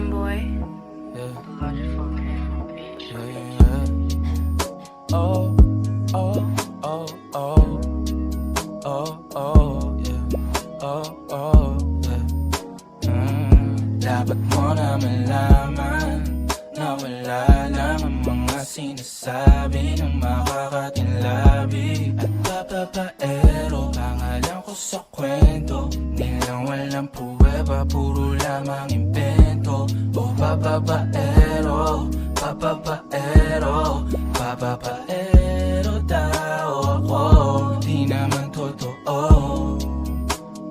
Fun boy. Yeah. Yeah, yeah. Oh, oh, oh, oh. Oh, oh, yeah. Oh, oh, yeah. Dapat mo na malaman na wala lang ang mga sinasabi ng makakatinlabi at papapaero. Pangalan ko sa kwento, nilang walang pruweba, puro lamang invento. O papapaero, papapaero, papapaero daw ako. Di naman totoo,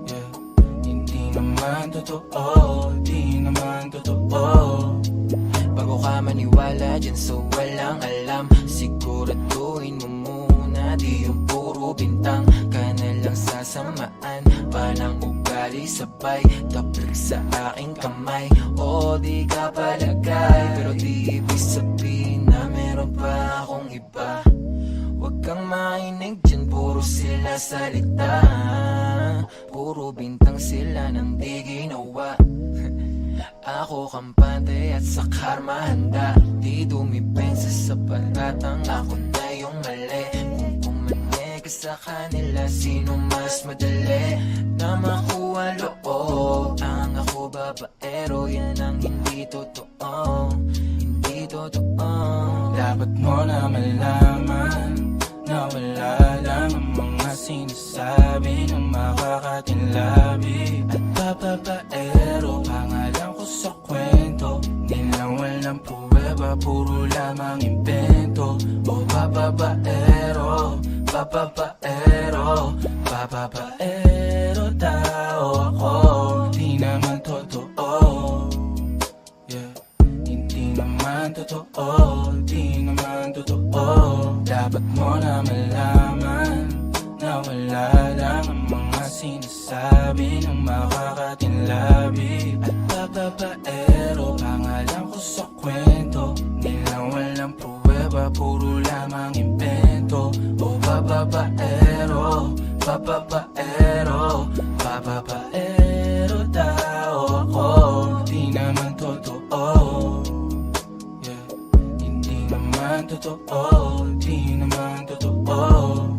yeah. Hindi naman totoo, di naman totoo. Bago ka maniwala dyan so walang alam, siguraduhin mo muna di yung puro bintang ka na lang sasamaan. Palang ugali sabay tapik sa aking kamay. O di ka palagay, pero di ibig sabihin na meron pa akong iba. Huwag kang mainig dyan, puro sila salita, puro bintang sila nang di ginawa. Ako kampante at sa karma handa, di dumipensa sa palatang ako na yung mali. Kung pumane ka sa kanila, sino mas madali na makuha loob? Ang ako babaero, yan ang hindi totoo, hindi totoo. Dapat mo na malaman na wala lang ang mga sinasabi ng makakatinlabi at papapaero. Pangalan ko sa kwento, nilang walang pruweba, puro lamang invento. O papapaero, papapaero, papapaero daw ako. Di naman totoo, yeah. Hindi naman totoo, di naman totoo. Dapat mo na malaman na wala lang ang mga sinasabi ng makakatinlabi at papapaero. Pangalan ko sa kwento, nilang walang pruweba, puro lamang invento. O papapaero, papapaero, papapaero daw ako. Di naman totoo, yeah. Hindi naman totoo, di naman totoo.